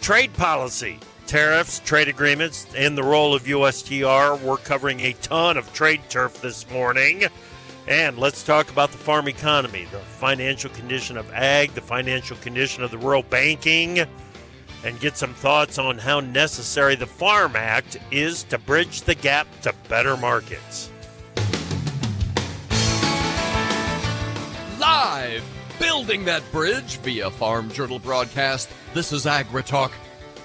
Trade policy, tariffs, trade agreements, and the role of USTR. We're covering a ton of trade turf this morning. And let's talk about the farm economy, the financial condition of ag, the financial condition of the rural banking, and get some thoughts on how necessary the Farm Act is to bridge the gap to better markets. Live, building that bridge via Farm Journal broadcast, this is AgriTalk.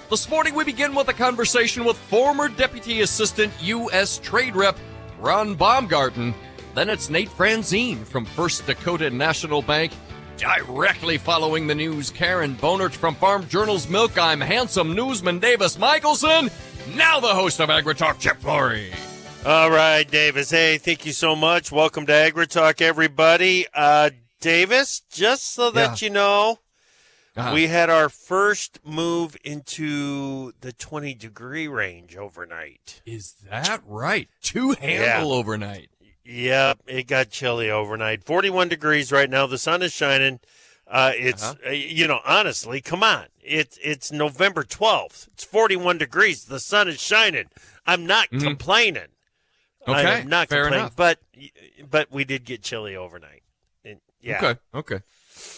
This morning we begin with a conversation with former Deputy Assistant U.S. Trade Rep Ron Baumgarten. Then it's Nate Franzén from First Dakota National Bank. Directly following the news, Karen Bonert from Farm Journal's Milk. I'm handsome newsman Davis Michelson. Now the host of AgriTalk, Chip Flory. All right, Davis. Hey, thank you so much. Welcome to AgriTalk, everybody. Davis, just so that you know, we had our first move into the 20-degree range overnight. Is that right? Two handle overnight. Yep, it got chilly overnight. 41 degrees right now. The sun is shining. Honestly, come on. It's November 12th. It's 41 degrees. The sun is shining. I'm not complaining. Okay, I'm not fair complaining, enough. But we did get chilly overnight. Okay.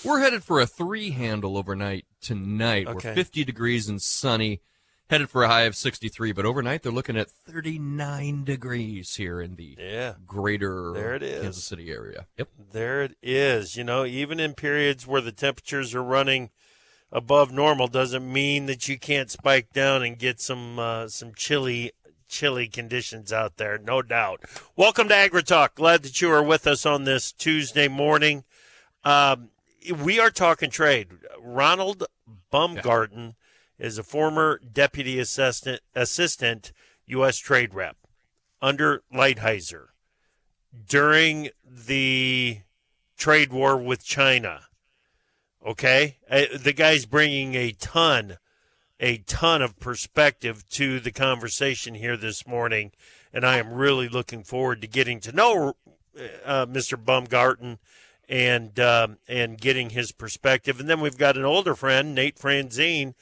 We're headed for a 3-handle overnight tonight. Okay. We're 50 degrees and sunny, headed for a high of 63. But overnight, they're looking at 39 degrees here in the greater Kansas City area. Yep. There it is. You know, even in periods where the temperatures are running above normal doesn't mean that you can't spike down and get some chilly conditions out there, no doubt. Welcome to AgriTalk. Glad that you are with us on this Tuesday morning. We are talking trade. Ronald Baumgarten is a former Deputy Assistant U.S. Trade Rep under Lighthizer during the trade war with China. Okay? The guy's bringing a ton of perspective to the conversation here this morning, and I am really looking forward to getting to know Mr. Baumgarten and getting his perspective. And then we've got an older friend, Nate Franzén,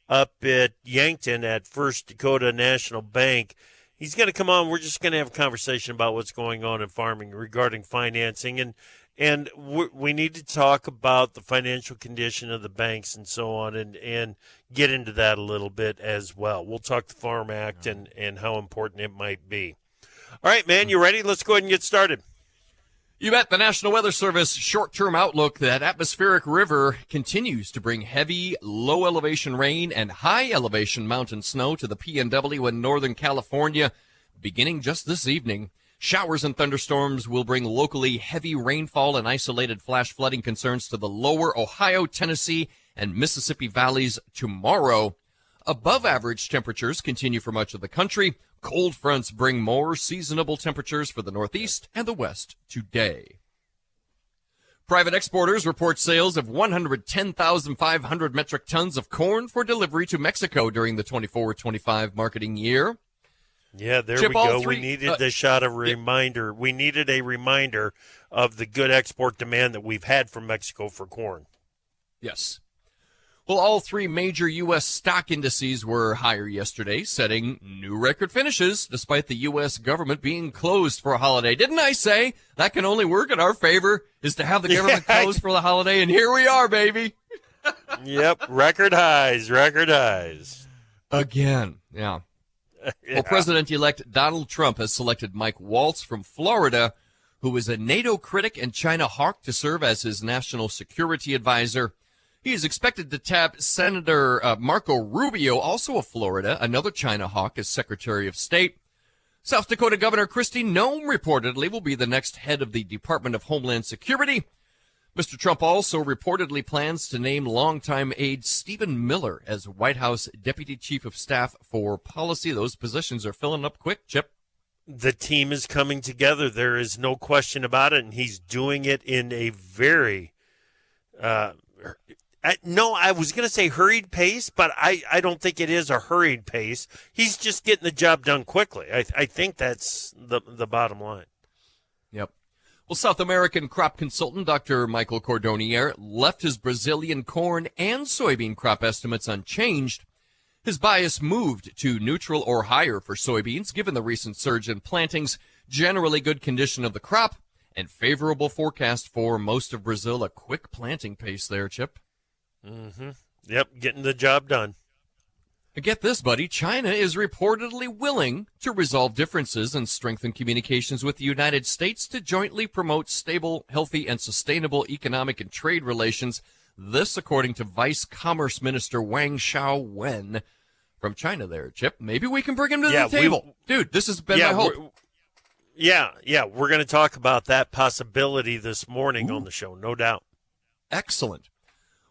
up at Yankton at First Dakota National Bank. He's going to come on. We're just going to have a conversation about what's going on in farming regarding financing, and we need to talk about the financial condition of the banks and so on, and get into that a little bit as well. We'll talk the Farm Act and how important it might be. All right, man, you ready? Let's go ahead and get started. You bet. The National Weather Service short-term outlook that atmospheric river continues to bring heavy, low-elevation rain and high-elevation mountain snow to the PNW in Northern California beginning just this evening. Showers and thunderstorms will bring locally heavy rainfall and isolated flash flooding concerns to the lower Ohio, Tennessee, and Mississippi valleys tomorrow. Above-average temperatures continue for much of the country. Cold fronts bring more seasonable temperatures for the Northeast and the West today. Private exporters report sales of 110,500 metric tons of corn for delivery to Mexico during the 24-25 marketing year. Yeah, there we go. We needed the shot of reminder. We needed a reminder of the good export demand that we've had from Mexico for corn. Yes. Well, all three major U.S. stock indices were higher yesterday, setting new record finishes despite the U.S. government being closed for a holiday. Didn't I say that can only work in our favor, is to have the government closed for the holiday? And here we are, baby. Yep, record highs. Again, yeah. Well, President-elect Donald Trump has selected Mike Waltz from Florida, who is a NATO critic and China hawk, to serve as his national security advisor. He is expected to tap Senator Marco Rubio, also of Florida, another China hawk, as Secretary of State. South Dakota Governor Kristi Noem reportedly will be the next head of the Department of Homeland Security. Mr. Trump also reportedly plans to name longtime aide Stephen Miller as White House Deputy Chief of Staff for Policy. Those positions are filling up quick, Chip. The team is coming together. There is no question about it, and he's doing it in a very I was going to say hurried pace, but I don't think it is a hurried pace. He's just getting the job done quickly. I think that's the bottom line. Yep. Well, South American crop consultant Dr. Michael Cordonier left his Brazilian corn and soybean crop estimates unchanged His bias moved to neutral or higher for soybeans, given the recent surge in plantings, generally good condition of the crop, and favorable forecast for most of Brazil. A quick planting pace there, Chip. Mm-hmm. Yep, getting the job done. Get this, buddy. China is reportedly willing to resolve differences and strengthen communications with the United States to jointly promote stable, healthy, and sustainable economic and trade relations. This, according to Vice Commerce Minister Wang Xiaowen from China there, Chip. Maybe we can bring him to the table. Dude, this has been my hope. We're going to talk about that possibility this morning on the show, no doubt. Excellent.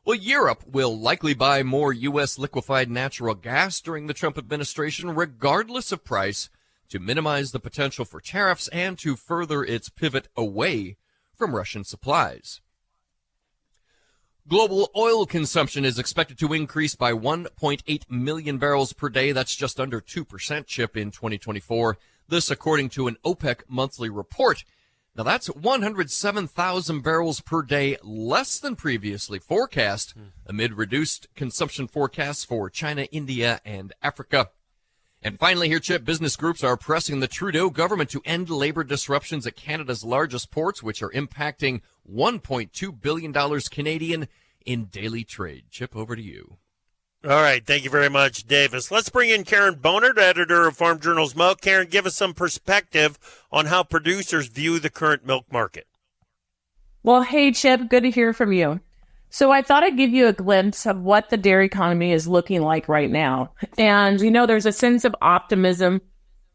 Well, Europe will likely buy more U.S. liquefied natural gas during the Trump administration, regardless of price, to minimize the potential for tariffs and to further its pivot away from Russian supplies. Global oil consumption is expected to increase by 1.8 million barrels per day. That's just under 2%, Chip, in 2024. This according to an OPEC monthly report. Now, that's 107,000 barrels per day less than previously forecast, amid reduced consumption forecasts for China, India, and Africa. And finally here, Chip, business groups are pressing the Trudeau government to end labor disruptions at Canada's largest ports, which are impacting $1.2 billion Canadian in daily trade. Chip, over to you. All right. Thank you very much, Davis. Let's bring in Karen Bonert, editor of Farm Journal's Milk. Karen, give us some perspective on how producers view the current milk market. Well, hey, Chip, good to hear from you. So I thought I'd give you a glimpse of what the dairy economy is looking like right now. And, there's a sense of optimism,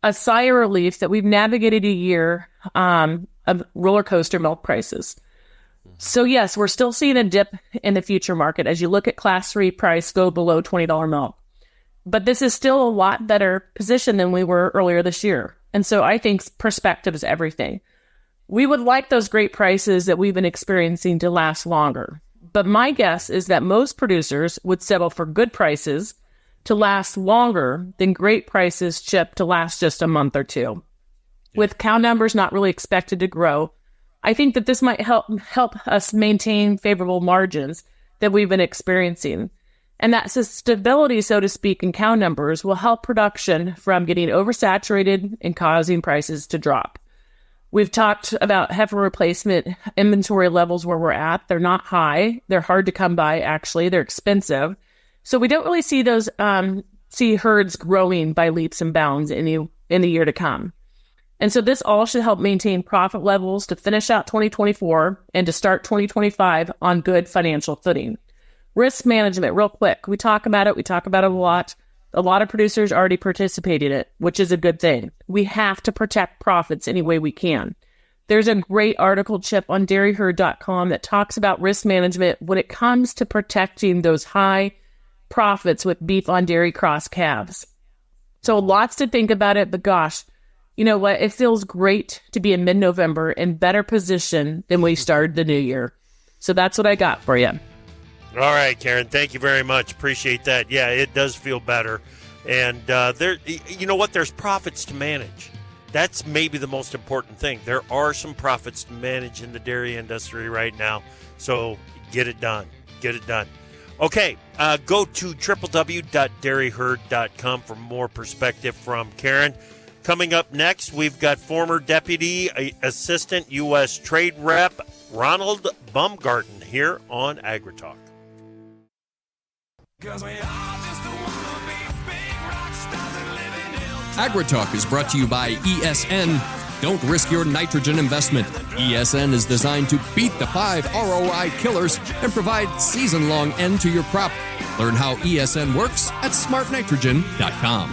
a sigh of relief that we've navigated a year of roller coaster milk prices. So, yes, we're still seeing a dip in the future market as you look at Class 3 price go below $20 milk. But this is still a lot better position than we were earlier this year. And so I think perspective is everything. We would like those great prices that we've been experiencing to last longer. But my guess is that most producers would settle for good prices to last longer than great prices, Chip, to last just a month or two. Yeah. With cow numbers not really expected to grow, I think that this might help us maintain favorable margins that we've been experiencing. And that stability, so to speak, in cow numbers will help production from getting oversaturated and causing prices to drop. We've talked about heifer replacement inventory levels where we're at. They're not high. They're hard to come by, actually. They're expensive. So we don't really see those herds growing by leaps and bounds in the year to come. And so this all should help maintain profit levels to finish out 2024 and to start 2025 on good financial footing. Risk management, real quick. We talk about it a lot. A lot of producers already participate in it, which is a good thing. We have to protect profits any way we can. There's a great article, Chip, on dairyherd.com that talks about risk management when it comes to protecting those high profits with beef on dairy cross calves. So lots to think about it, but gosh, you know what? It feels great to be in mid-November in better position than we started the new year. So that's what I got for you. All right, Karen. Thank you very much. Appreciate that. Yeah, it does feel better. And you know what? There's profits to manage. That's maybe the most important thing. There are some profits to manage in the dairy industry right now. So get it done. Get it done. Okay, go to www.dairyherd.com for more perspective from Karen. Coming up next, we've got former Deputy Assistant U.S. Trade Rep Ron Baumgarten here on AgriTalk. AgriTalk is brought to you by ESN. Don't risk your nitrogen investment. ESN is designed to beat the 5 ROI killers and provide season-long end to your crop. Learn how ESN works at smartnitrogen.com.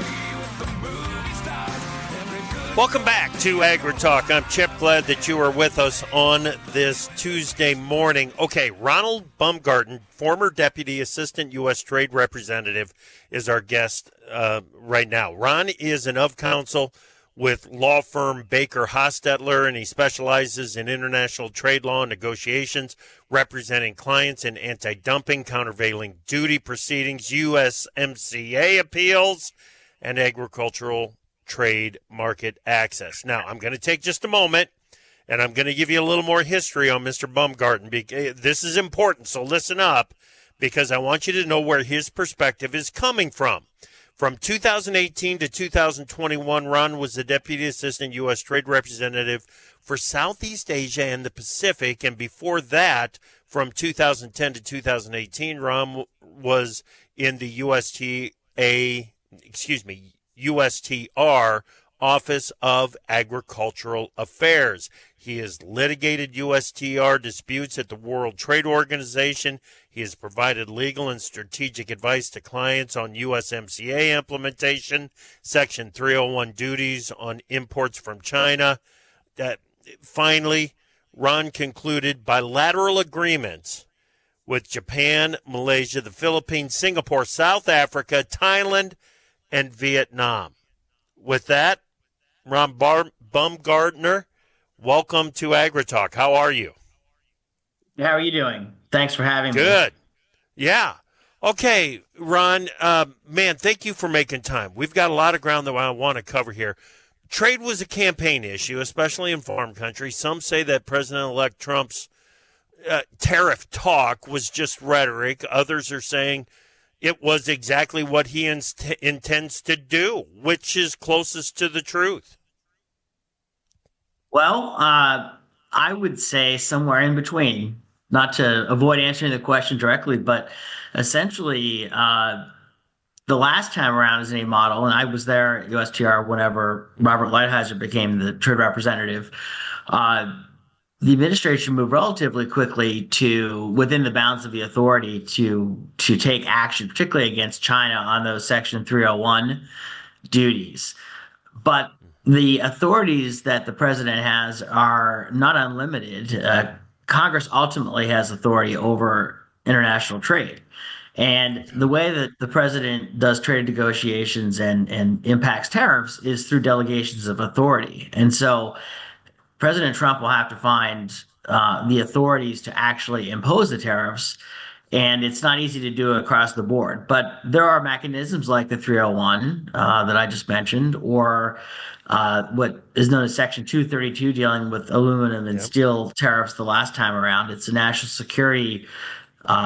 Welcome back to AgriTalk. I'm Chip. Glad that you are with us on this Tuesday morning. Okay, Ron Baumgarten, former Deputy Assistant U.S. Trade Representative, is our guest right now. Ron is an of-counsel with law firm Baker Hostetler, and he specializes in international trade law and negotiations, representing clients in anti-dumping, countervailing duty proceedings, USMCA appeals, and agricultural trade market access. Now, I'm going to take just a moment, and I'm going to give you a little more history on Mr. Baumgarten. This is important, so listen up, because I want you to know where his perspective is coming from. From 2018 to 2021, Ron was the Deputy Assistant U.S. Trade Representative for Southeast Asia and the Pacific. And before that, from 2010 to 2018, Ron was in the USTR Office of Agricultural Affairs. He has litigated USTR disputes at the World Trade Organization. He has provided legal and strategic advice to clients on USMCA implementation, Section 301 duties on imports from China. Finally, Ron concluded bilateral agreements with Japan, Malaysia, the Philippines, Singapore, South Africa, Thailand, and Vietnam. With that, Ron Baumgartner, welcome to AgriTalk. How are you? How are you doing? Thanks for having me. Good. Yeah. Okay, Ron, man, thank you for making time. We've got a lot of ground that I want to cover here. Trade was a campaign issue, especially in farm country. Some say that President-elect Trump's tariff talk was just rhetoric. Others are saying it was exactly what he intends to do. Which is closest to the truth? Well, I would say somewhere in between, not to avoid answering the question directly, but essentially the last time around as a model, and I was there at USTR whenever Robert Lighthizer became the trade representative, the administration moved relatively quickly to within the bounds of the authority to take action, particularly against China on those Section 301 duties. But the authorities that the president has are not unlimited. Congress ultimately has authority over international trade. And the way that the president does trade negotiations and impacts tariffs is through delegations of authority. And so President Trump will have to find the authorities to actually impose the tariffs. And it's not easy to do across the board. But there are mechanisms like the 301 that I just mentioned, or what is known as Section 232 dealing with aluminum and steel tariffs the last time around. It's a national security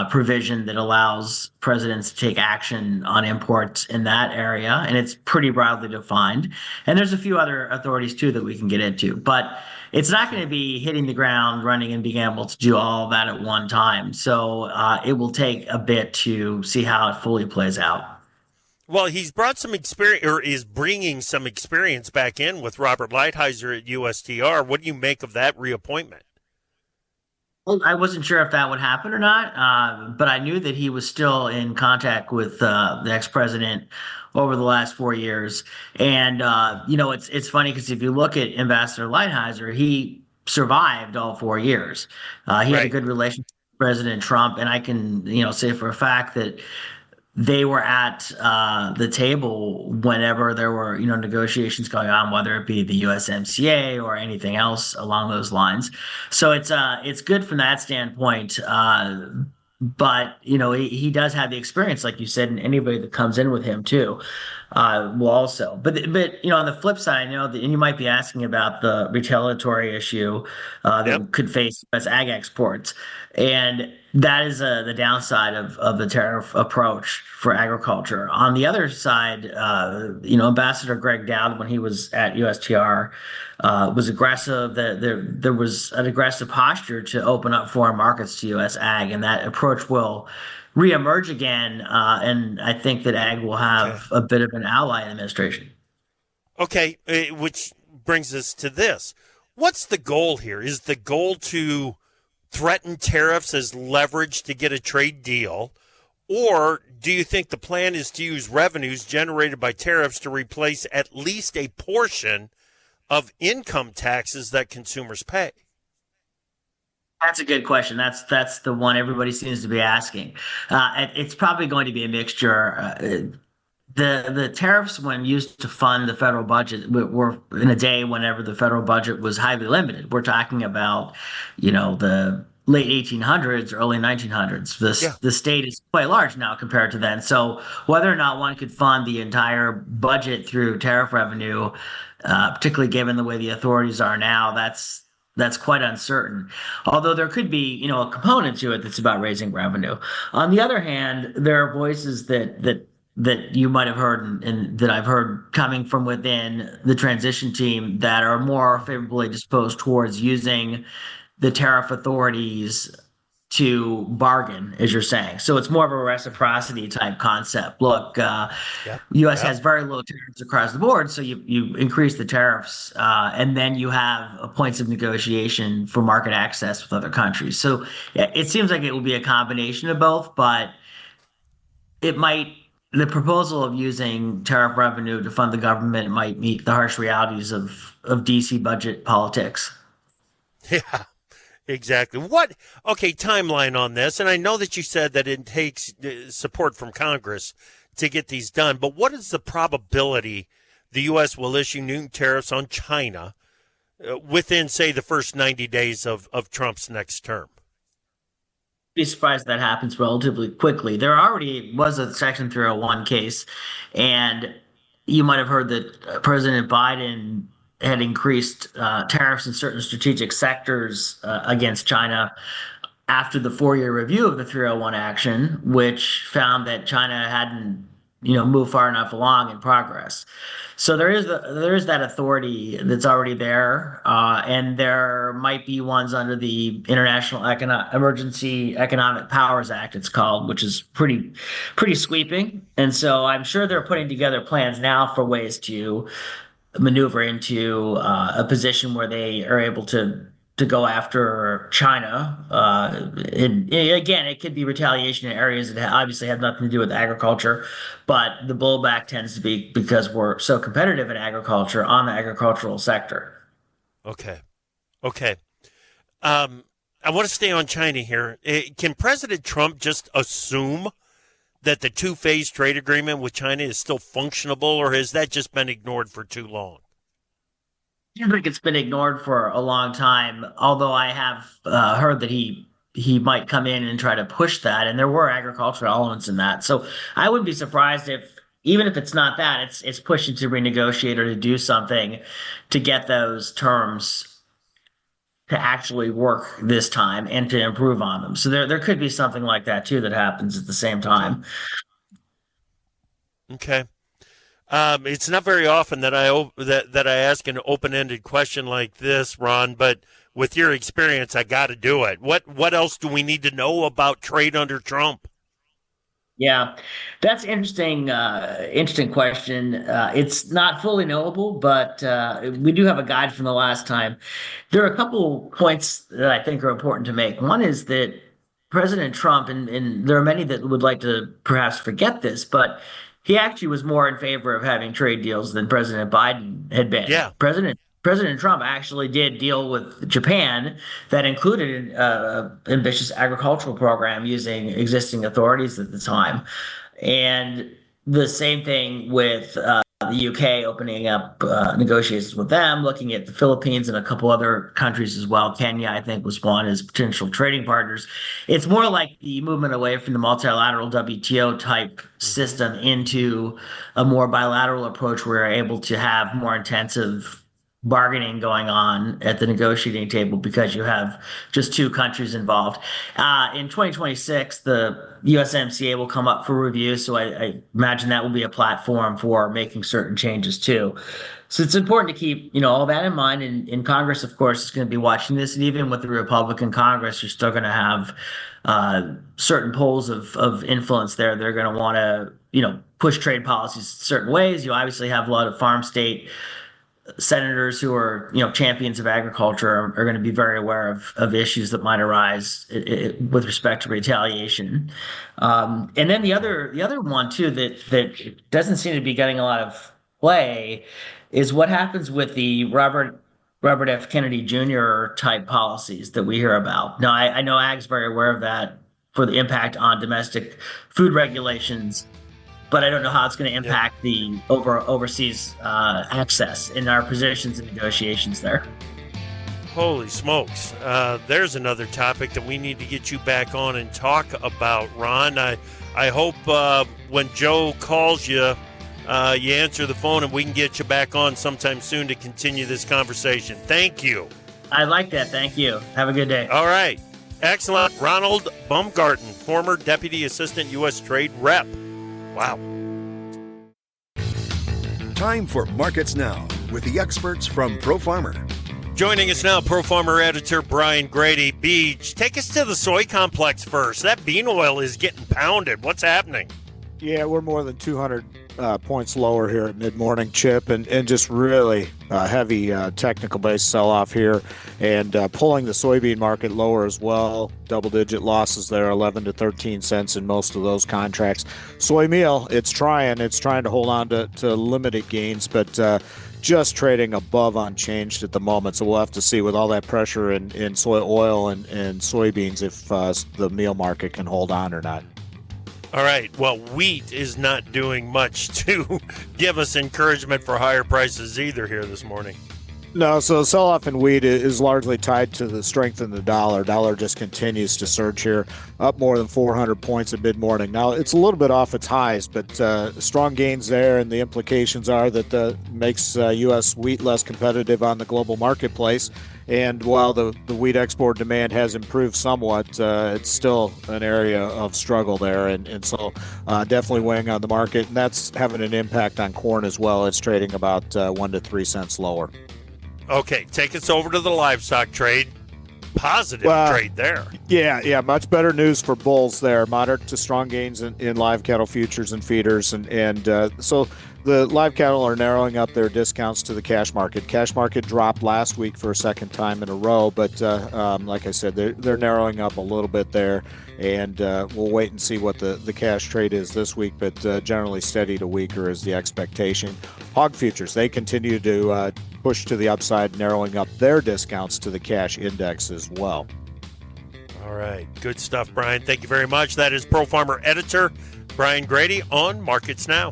provision that allows presidents to take action on imports in that area, and it's pretty broadly defined. And there's a few other authorities, too, that we can get into. But it's not going to be hitting the ground running and being able to do all of that at one time. So it will take a bit to see how it fully plays out. Well, he's brought some experience, or is bringing some experience back in with Robert Lighthizer at USTR. What do you make of that reappointment? Well, I wasn't sure if that would happen or not, but I knew that he was still in contact with the ex-president over the last 4 years. And, it's funny because if you look at Ambassador Lighthizer, he survived all 4 years. He had a good relationship with President Trump, and I can, say for a fact that they were at the table whenever there were, negotiations going on, whether it be the USMCA or anything else along those lines. So it's good from that standpoint. But he does have the experience, like you said, and anybody that comes in with him too will also. But on the flip side, and you might be asking about the retaliatory issue that could face U.S. ag exports, and that is the downside of the tariff approach for agriculture. On the other side, Ambassador Greg Dowd, when he was at USTR, was aggressive. There was an aggressive posture to open up foreign markets to U.S. ag, and that approach will reemerge again. And I think that ag will have a bit of an ally in the administration. Okay, which brings us to this. What's the goal here? Is the goal to threaten tariffs as leverage to get a trade deal? Or do you think the plan is to use revenues generated by tariffs to replace at least a portion of income taxes that consumers pay? That's a good question. That's the one everybody seems to be asking. It's probably going to be a mixture. The tariffs, when used to fund the federal budget, were in a day whenever the federal budget was highly limited. We're talking about, the late 1800s, early 1900s. The state is quite large now compared to then. So whether or not one could fund the entire budget through tariff revenue, particularly given the way the authorities are now, that's quite uncertain. Although there could be, a component to it that's about raising revenue. On the other hand, there are voices that that you might have heard and that I've heard coming from within the transition team that are more favorably disposed towards using the tariff authorities to bargain, as you're saying. So it's more of a reciprocity type concept. Look, Yep. U.S. Yep. has very low tariffs across the board, so you increase the tariffs, and then you have points of negotiation for market access with other countries. So yeah, it seems like it will be a combination of both, but it might. The proposal of using tariff revenue to fund the government might meet the harsh realities of DC budget politics. Yeah. Exactly. Okay, timeline on this. And I know that you said that it takes support from Congress to get these done, but what is the probability the U.S. will issue new tariffs on China within, say, the first 90 days of Trump's next term? Be surprised if that happens relatively quickly. There already was a Section 301 case, and you might have heard that President Biden had increased tariffs in certain strategic sectors against China after the 4-year review of the 301 action, which found that China hadn't, moved far enough along in progress. So there is that authority that's already there, and there might be ones under the International Emergency Economic Powers Act, it's called, which is pretty sweeping. And so I'm sure they're putting together plans now for ways to maneuver into a position where they are able to go after China. And again, it could be retaliation in areas that obviously have nothing to do with agriculture, but the blowback tends to be because we're so competitive in agriculture on the agricultural sector. Okay. Okay. I want to stay on China here. Can President Trump just assume that the two-phase trade agreement with China is still functionable, or has that just been ignored for too long? I think it's been ignored for a long time, although I have heard that he might come in and try to push that, and there were agricultural elements in that. So I wouldn't be surprised if, even if it's not that, it's pushing to renegotiate or to do something to get those terms to actually work this time and to improve on them. So there could be something like that too that happens at the same time. Okay. It's not very often that I ask an open-ended question like this, Ron, but with your experience, I got to do it. What else do we need to know about trade under Trump? Yeah, that's interesting. Interesting question. It's not fully knowable, but we do have a guide from the last time. There are a couple points that I think are important to make. One is that President Trump, and there are many that would like to perhaps forget this, but he actually was more in favor of having trade deals than President Biden had been. Yeah. President Trump actually did deal with Japan that included an ambitious agricultural program using existing authorities at the time. And the same thing with the UK opening up negotiations with them, looking at the Philippines and a couple other countries as well. Kenya, I think, was one as potential trading partners. It's more like the movement away from the multilateral WTO type system into a more bilateral approach where we're able to have more intensive bargaining going on at the negotiating table because you have just two countries involved. In 2026, the USMCA will come up for review, so I imagine that will be a platform for making certain changes too. So it's important to keep, all that in mind. And in Congress, of course, is going to be watching this, and even with the Republican Congress, you're still going to have certain poles of influence there. They're going to want to, push trade policies certain ways. You obviously have a lot of farm state senators who are, champions of agriculture are going to be very aware of issues that might arise with respect to retaliation. And then the other one too that doesn't seem to be getting a lot of play is what happens with the Robert F. Kennedy Jr. type policies that we hear about. Now, I know Ag's very aware of that for the impact on domestic food regulations, but I don't know how it's going to impact the overseas access in our positions and negotiations there. Holy smokes. There's another topic that we need to get you back on and talk about, Ron. I hope when Joe calls you, you answer the phone and we can get you back on sometime soon to continue this conversation. Thank you. I like that. Thank you. Have a good day. All right. Excellent. Ronald Baumgarten, former Deputy Assistant U.S. Trade Rep. Wow. Time for Markets Now with the experts from ProFarmer. Joining us now, ProFarmer editor Brian Grady. Beach, take us to the soy complex first. That bean oil is getting pounded. What's happening? Yeah, we're more than 200 points lower here at mid-morning, Chip, and just really heavy technical-based sell-off here, and pulling the soybean market lower as well. Double-digit losses there, 11 to 13 cents in most of those contracts. Soy meal, it's trying to hold on to limited gains, but just trading above unchanged at the moment. So we'll have to see with all that pressure in soy oil and soybeans if the meal market can hold on or not. All right. Well, wheat is not doing much to give us encouragement for higher prices either here this morning. No, so sell-off in wheat is largely tied to the strength in the dollar. Dollar just continues to surge here, up more than 400 points at mid-morning. Now, it's a little bit off its highs, but strong gains there, and the implications are that makes U.S. wheat less competitive on the global marketplace. And while the wheat export demand has improved somewhat, it's still an area of struggle there. And so definitely weighing on the market. And that's having an impact on corn as well. It's trading about 1 to 3 cents lower. Okay, take us over to the livestock trade. Positive trade there. Yeah, much better news for bulls there. Moderate to strong gains in live cattle futures and feeders. And so the live cattle are narrowing up their discounts to the cash market. Cash market dropped last week for a second time in a row, but like I said, they're narrowing up a little bit there, and we'll wait and see what the cash trade is this week, but generally steady to weaker is the expectation. Hog futures, they continue to push to the upside, narrowing up their discounts to the cash index as well. All right, good stuff, Brian. Thank you very much. That is ProFarmer editor Brian Grady on Markets Now.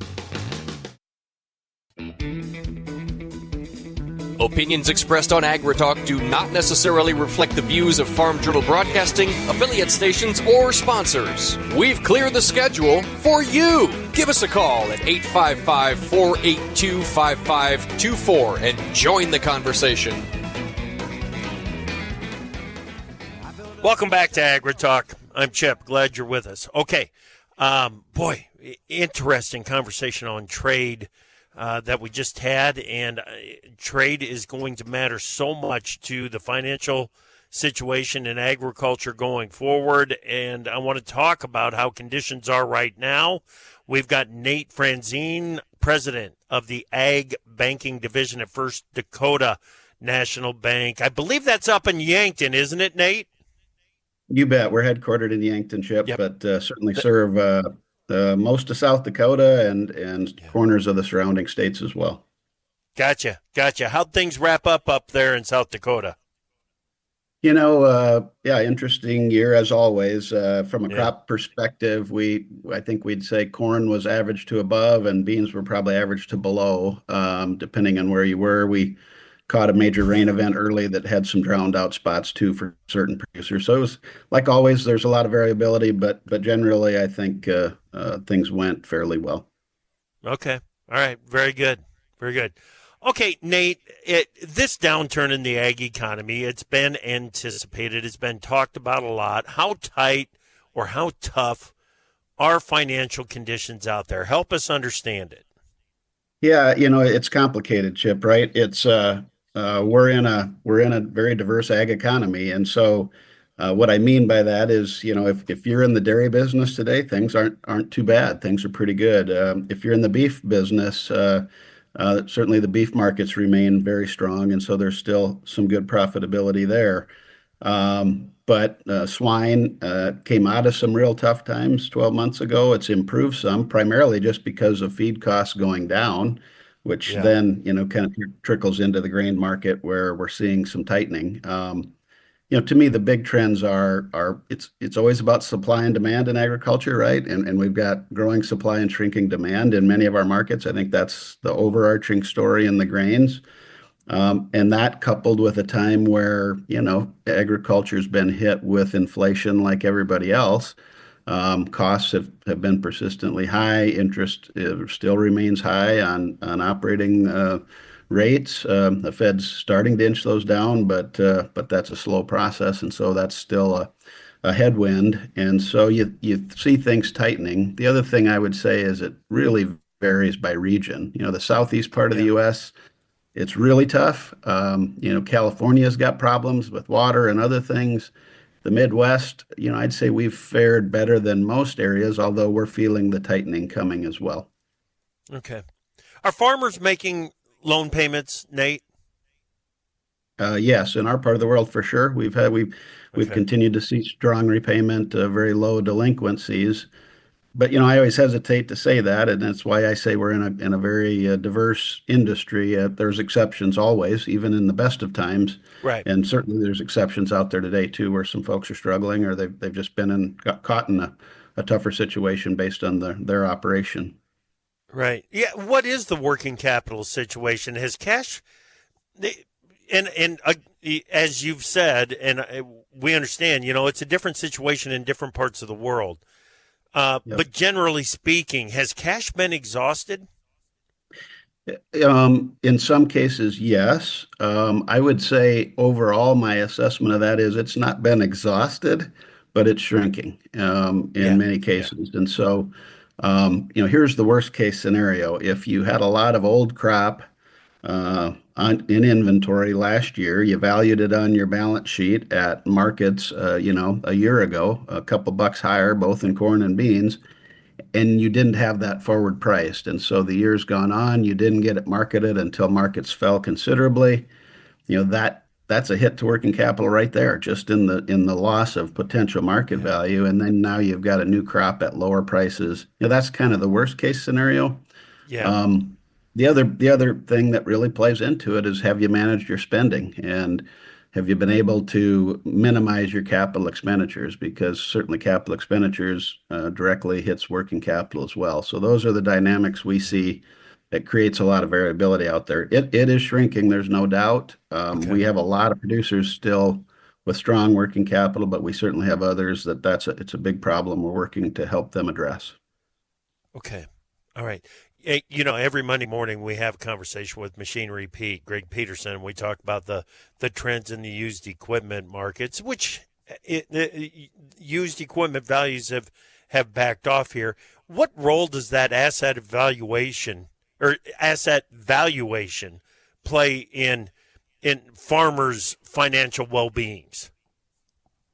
Opinions expressed on AgriTalk do not necessarily reflect the views of Farm Journal Broadcasting, affiliate stations, or sponsors. We've cleared the schedule for you. Give us a call at 855-482-5524 and join the conversation. Welcome back to AgriTalk. I'm Chip. Glad you're with us. Okay. Interesting conversation on trade that we just had, and trade is going to matter so much to the financial situation in agriculture going forward, and I want to talk about how conditions are right now. We've got Nate Franzén, president of the Ag Banking Division at First Dakota National Bank. I believe that's up in Yankton, isn't it, Nate? You bet. We're headquartered in Yankton, Chip, Yep. but certainly serve most of South Dakota and corners of the surrounding states as well. Gotcha. How'd things wrap up there in South Dakota? Interesting year as always. From a crop perspective, I think we'd say corn was average to above and beans were probably average to below, depending on where you were. We caught a major rain event early that had some drowned out spots too for certain producers. So it was, like always, there's a lot of variability, but generally I think things went fairly well. Okay. All right. Very good. Okay, Nate, this downturn in the ag economy, it's been anticipated. It's been talked about a lot. How tight or how tough are financial conditions out there? Help us understand it. Yeah, it's complicated, Chip, right? It's we're in a very diverse ag economy, and so what I mean by that is, if you're in the dairy business today, things aren't too bad. Things are pretty good. If you're in the beef business, certainly the beef markets remain very strong, and so there's still some good profitability there. But swine came out of some real tough times 12 months ago. It's improved some, primarily just because of feed costs going down, which then, kind of trickles into the grain market where we're seeing some tightening. To me, the big trends are it's always about supply and demand in agriculture, right? And we've got growing supply and shrinking demand in many of our markets. I think that's the overarching story in the grains. And that coupled with a time where, agriculture's been hit with inflation like everybody else. Costs have been persistently high. Interest still remains high on operating rates. The Fed's starting to inch those down, but that's a slow process, and so that's still a headwind. And so you see things tightening. The other thing I would say is it really varies by region. The southeast part of the Yeah. U.S., it's really tough. California's got problems with water and other things. The Midwest, I'd say we've fared better than most areas, although we're feeling the tightening coming as well. Okay. Are farmers making loan payments, Nate? Yes, in our part of the world for sure. We've Okay. continued to see strong repayment, very low delinquencies. But I always hesitate to say that, and that's why I say we're in a very diverse industry. There's exceptions always, even in the best of times, Right. and certainly there's exceptions out there today too, where some folks are struggling or they've just got caught in a tougher situation based on their operation. Right. Yeah. What is the working capital situation? Has cash, and as you've said, and we understand, it's a different situation in different parts of the world. Yep. But generally speaking, has cash been exhausted? In some cases, yes. I would say overall, my assessment of that is it's not been exhausted, but it's shrinking in Yeah. many Yeah. cases. And so, here's the worst case scenario. If you had a lot of old crop in inventory last year, you valued it on your balance sheet at markets, a year ago, a couple bucks higher, both in corn and beans, and you didn't have that forward priced. And so the year's gone on, you didn't get it marketed until markets fell considerably. That's a hit to working capital right there, just in the loss of potential market Yeah. value. And then now you've got a new crop at lower prices. That's kind of the worst case scenario. Yeah. Um, the other thing that really plays into it is, have you managed your spending, and have you been able to minimize your capital expenditures? Because certainly capital expenditures directly hits working capital as well. So those are the dynamics we see that creates a lot of variability out there. It is shrinking, there's no doubt. Okay. We have a lot of producers still with strong working capital, but we certainly have others it's a big problem we're working to help them address. Okay. All right. Every Monday morning we have a conversation with Machinery Pete, Greg Peterson, and we talk about the trends in the used equipment markets, which used equipment values have backed off here. What role does that asset valuation play in farmers' financial well-beings?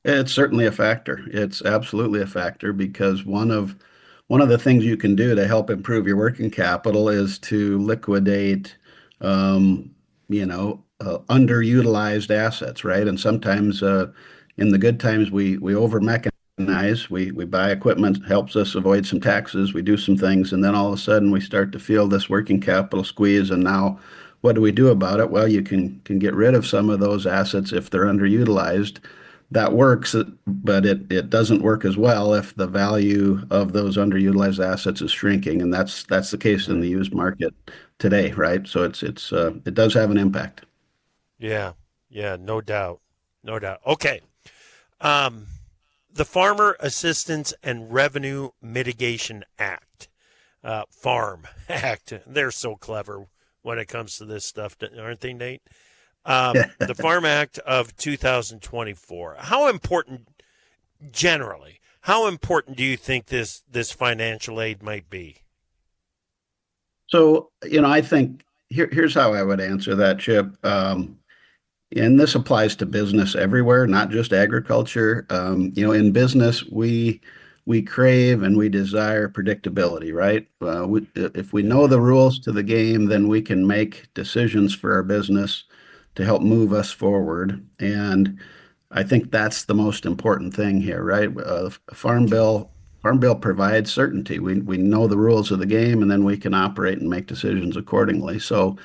It's certainly a factor. It's absolutely a factor, because one of the things you can do to help improve your working capital is to liquidate, underutilized assets, right? And sometimes in the good times, we over mechanize, we buy equipment, helps us avoid some taxes, we do some things, and then all of a sudden we start to feel this working capital squeeze. And now, what do we do about it? Well, you can get rid of some of those assets if they're underutilized. That works, but it doesn't work as well if the value of those underutilized assets is shrinking, and that's the case in the used market today, right? So it does have an impact. Yeah. Yeah. No doubt. No doubt. Okay. The Farmer Assistance and Revenue Mitigation Act, Farm Act. They're so clever when it comes to this stuff, aren't they, Nate? The Farm Act of 2024. How important do you think this financial aid might be? So, I think here's how I would answer that, Chip. And this applies to business everywhere, not just agriculture. In business, we crave and we desire predictability, right? If we know the rules to the game, then we can make decisions for our business to help move us forward. And I think that's the most important thing here, right? Farm Bill provides certainty. We know the rules of the game, and then we can operate and make decisions accordingly. So,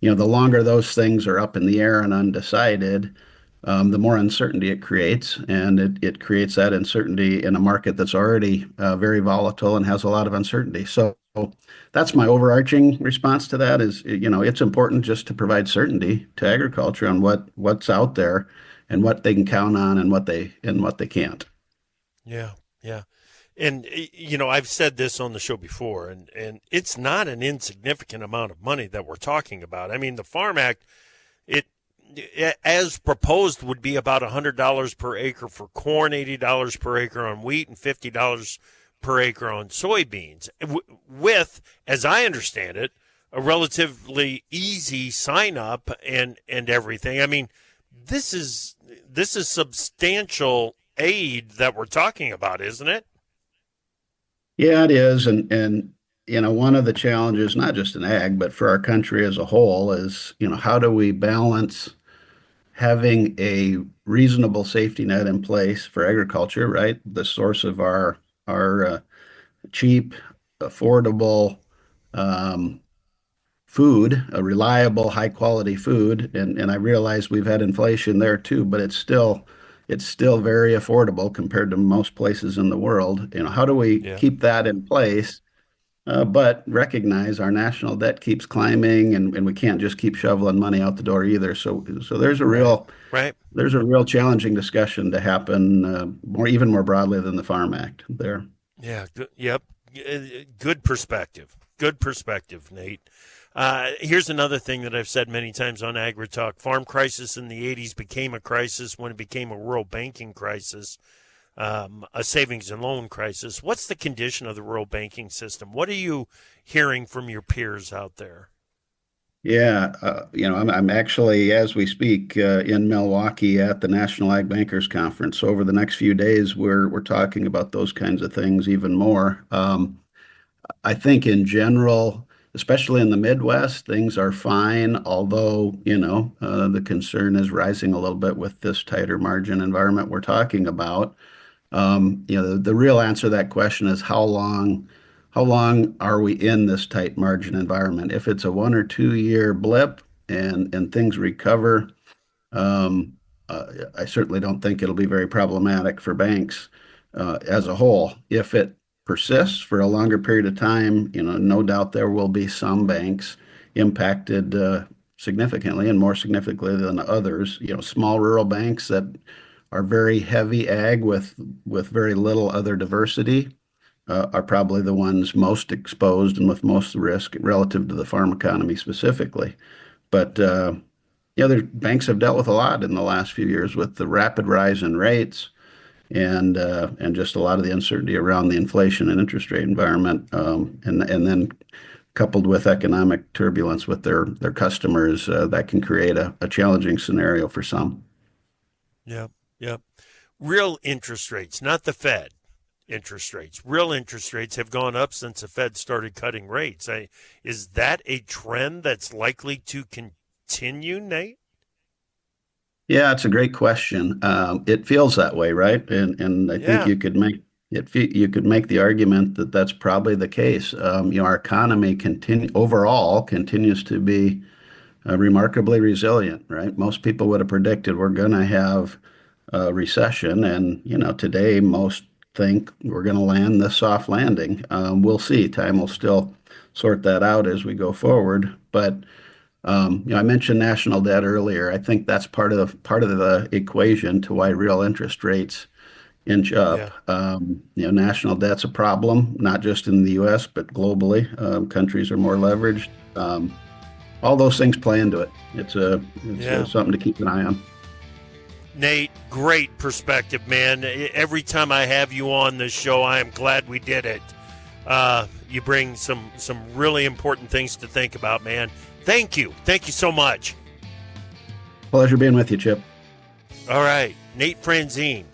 the longer those things are up in the air and undecided, the more uncertainty it creates, and it creates that uncertainty in a market that's already very volatile and has a lot of uncertainty. So that's my overarching response to that is, it's important just to provide certainty to agriculture on what's out there and what they can count on and what they can't. Yeah, yeah. And, I've said this on the show before, and it's not an insignificant amount of money that we're talking about. I mean, the Farm Act, it as proposed, would be about $100 per acre for corn, $80 per acre on wheat, and $50 per acre on soybeans, with, as I understand it, a relatively easy sign up and everything. I mean, this is substantial aid that we're talking about, isn't it? Yeah, it is. And one of the challenges, not just in ag, but for our country as a whole is, how do we balance having a reasonable safety net in place for agriculture, right? The source of our cheap, affordable food, a reliable, high quality food. And I realize we've had inflation there too, but it's still very affordable compared to most places in the world. How do we keep that in place? But recognize our national debt keeps climbing, and we can't just keep shoveling money out the door either. So there's a real right. There's a real challenging discussion to happen even more broadly than the Farm Act there. Yeah. Yep. Good perspective. Good perspective, Nate. Here's another thing that I've said many times on AgriTalk. Farm crisis in the 80s became a crisis when it became a rural banking crisis, a savings and loan crisis. What's the condition of the rural banking system? What are you hearing from your peers out there? Yeah, I'm actually, as we speak, in Milwaukee at the National Ag Bankers Conference. So over the next few days, we're talking about those kinds of things even more. I think in general, especially in the Midwest, things are fine, although, the concern is rising a little bit with this tighter margin environment we're talking about. The real answer to that question is how long are we in this tight margin environment? If it's a 1 or 2 year blip and things recover, I certainly don't think it'll be very problematic for banks as a whole. If it persists for a longer period of time, no doubt there will be some banks impacted significantly and more significantly than others. Small rural banks that are very heavy ag with very little other diversity are probably the ones most exposed and with most risk relative to the farm economy specifically. But the banks have dealt with a lot in the last few years with the rapid rise in rates and just a lot of the uncertainty around the inflation and interest rate environment, and then coupled with economic turbulence with their customers, that can create a challenging scenario for some. Yeah. Real interest rates, not the Fed interest rates. Real interest rates have gone up since the Fed started cutting rates. Is that a trend that's likely to continue, Nate? Yeah, it's a great question. It feels that way, right? And I think you could make the argument that that's probably the case. Our economy overall continues to be remarkably resilient, right? Most people would have predicted we're going to have a recession, and today most think we're going to land this soft landing. We'll see. Time will still sort that out as we go forward, but. I mentioned national debt earlier. I think that's part of the equation to why real interest rates inch up. National debt's a problem, not just in the U.S. but globally. Countries are more leveraged. All those things play into it. It's something to keep an eye on. Nate, great perspective, man. Every time I have you on this show, I am glad we did it. You bring some really important things to think about, man. Thank you. Thank you so much. Pleasure being with you, Chip. All right. Nate Franzén,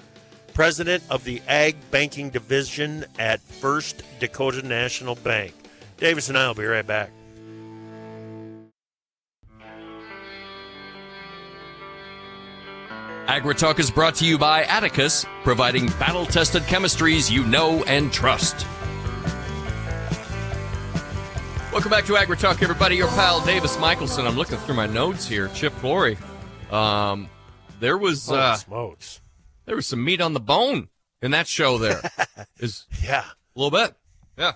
president of the Ag Banking Division at First Dakota National Bank. Davis and I will be right back. AgriTalk is brought to you by Atticus, providing battle-tested chemistries you know and trust. Welcome back to AgriTalk, everybody. Your pal Davis Michelson. I'm looking through my notes here. Chip Flory. There was smokes. There was some meat on the bone in that show. There is a little bit, yeah.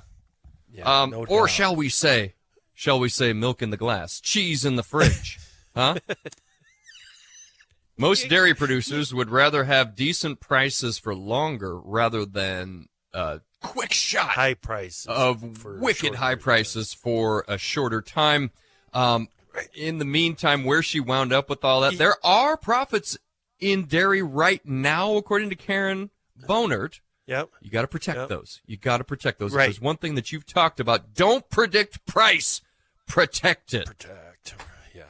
No or doubt. shall we say milk in the glass, cheese in the fridge, huh? Most dairy producers would rather have decent prices for longer rather than quick shot high prices of wicked high prices for a shorter time. In the meantime, where she wound up with all that, there are profits in dairy right now, according to Karen Bonert, Yep. You got to protect those. You got to protect those. Right. There's one thing that you've talked about. Don't predict price. Protect it. Protect. Yeah.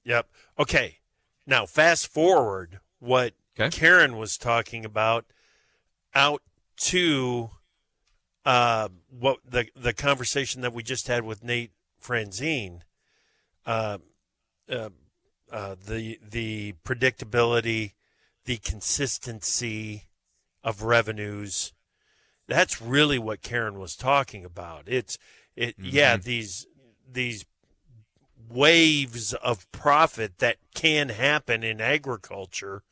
Yep. Okay. Now, fast forward what Karen was talking about out to what the conversation that we just had with Nate Franzén, the predictability, the consistency of revenues. That's really what Karen was talking about. Yeah, these waves of profit that can happen in agriculture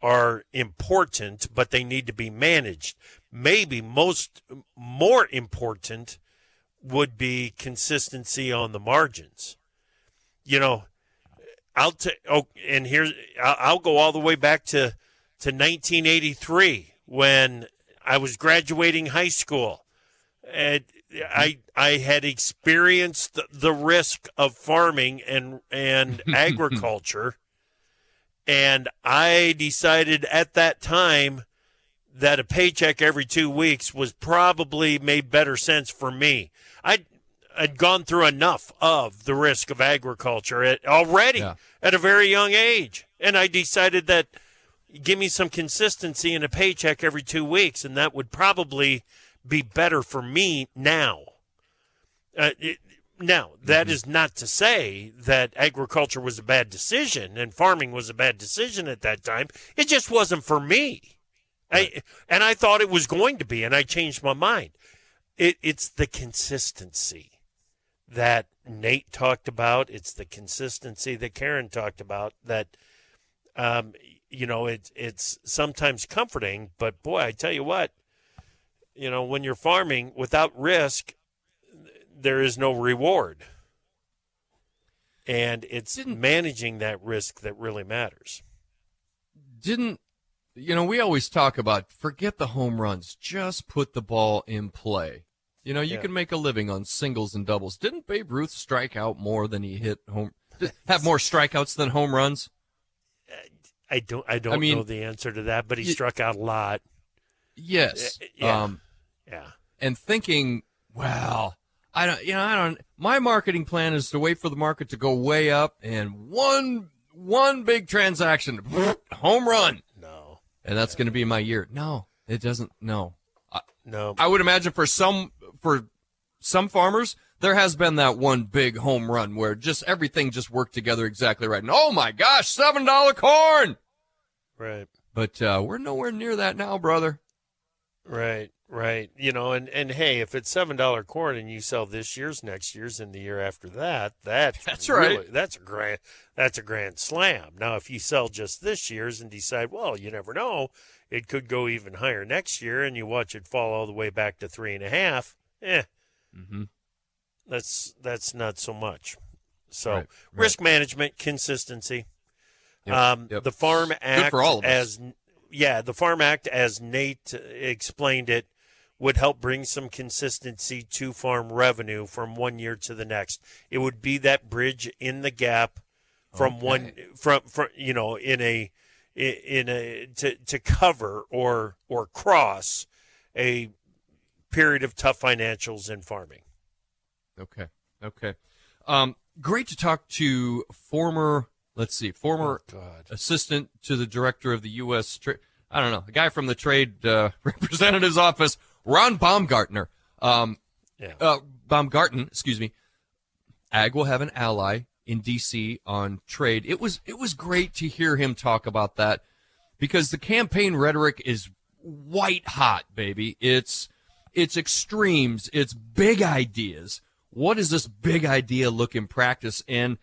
are important, but they need to be managed. Maybe more important would be consistency on the margins. You know, I'll go all the way back to 1983 when I was graduating high school. And I had experienced the risk of farming and agriculture, and I decided at that time that a paycheck every 2 weeks was probably made better sense for me. I'd gone through enough of the risk of agriculture already at a very young age, and I decided that give me some consistency in a paycheck every 2 weeks, and that would probably be better for me now. Now, that is not to say that agriculture was a bad decision and farming was a bad decision at that time. It just wasn't for me. Right. And I thought it was going to be, and I changed my mind. It's the consistency that Nate talked about. It's the consistency that Karen talked about that, it's sometimes comforting, but boy, I tell you what, when you're farming without risk, there is no reward. And it's managing that risk that really matters. We always talk about forget the home runs, just put the ball in play. You can make a living on singles and doubles. Didn't Babe Ruth strike out more than he have more strikeouts than home runs? I don't know the answer to that, but he struck out a lot. Yes. Yeah. And thinking, well, I don't. My marketing plan is to wait for the market to go way up, and one big transaction, home run. No. And that's going to be my year. No, it doesn't. No. No. I would imagine for some farmers, there has been that one big home run where just everything just worked together exactly right. And oh my gosh, $7 corn. Right. But we're nowhere near that now, brother. Right. And hey, if it's $7 corn and you sell this year's, next year's, and the year after that's really, right. That's a grand slam. Now, if you sell just this year's and decide, well, you never know, it could go even higher next year, and you watch it fall all the way back to 3.5. That's not so much. So risk management, consistency. Yep. The Farm Act, good for all of us. The Farm Act, as Nate explained it, would help bring some consistency to farm revenue from one year to the next. It would be that bridge in the gap from to cover or cross a period of tough financials in farming. Okay. Great to talk to former assistant to the director of the U.S. the guy from the Trade Representative's office, Ron Baumgarten. Baumgarten, excuse me. Ag will have an ally in D.C. on trade. It was great to hear him talk about that because the campaign rhetoric is white hot, baby. It's extremes. It's big ideas. What does this big idea look in practice? And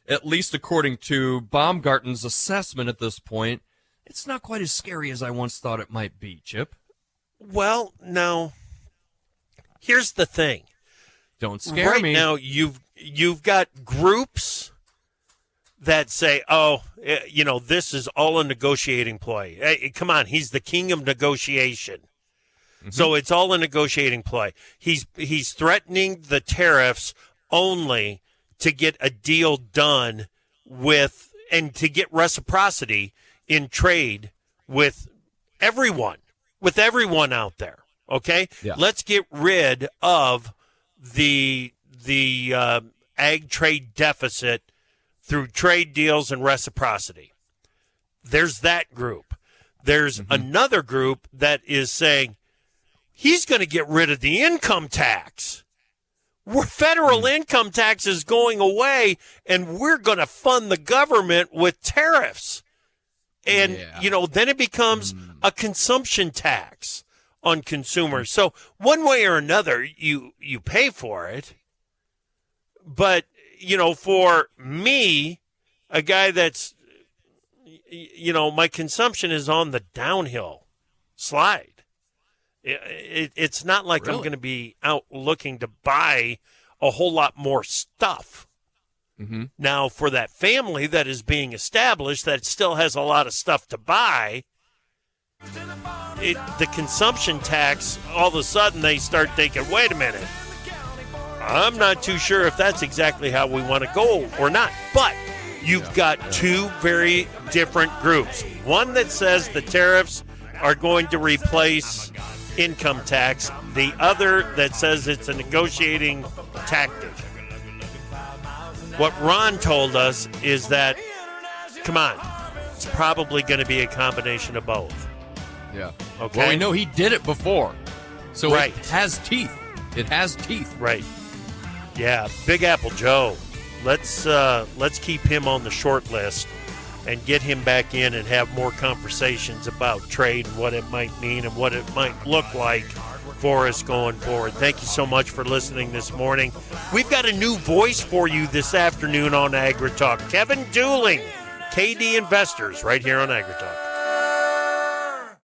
at least according to Baumgarten's assessment at this point, it's not quite as scary as I once thought it might be, Chip. Well, now, here's the thing. Don't scare me. Right now, you've got groups that say, this is all a negotiating ploy. Hey, come on, he's the king of negotiation. Mm-hmm. So it's all a negotiating play. He's threatening the tariffs only to get a deal done and to get reciprocity in trade with everyone, with everyone out there. Okay, Yeah. Let's get rid of the ag trade deficit through trade deals and reciprocity. There's that group. There's another group that is saying he's going to get rid of the income tax. Federal income tax is going away, and we're going to fund the government with tariffs. And, then it becomes a consumption tax on consumers. So one way or another, you pay for it. But, for me, a guy that's, my consumption is on the downhill slide. It's not like I'm going to be out looking to buy a whole lot more stuff. Now, for that family that is being established that still has a lot of stuff to buy, the consumption tax, all of a sudden they start thinking, wait a minute, I'm not too sure if that's exactly how we want to go or not. But you've got two very different groups. One that says the tariffs are going to replace income tax. The other that says it's a negotiating tactic. What Ron told us is that, come on, it's probably going to be a combination of both. Yeah. Okay. Well, we know he did it before, so Right. it has teeth. It has teeth. Right. Yeah. Big Apple Joe. Let's keep him on the short list and get him back in and have more conversations about trade and what it might mean and what it might look like for us going forward. Thank you so much for listening this morning. We've got a new voice for you this afternoon on AgriTalk. Kevin Dooling, KD Investors, right here on AgriTalk.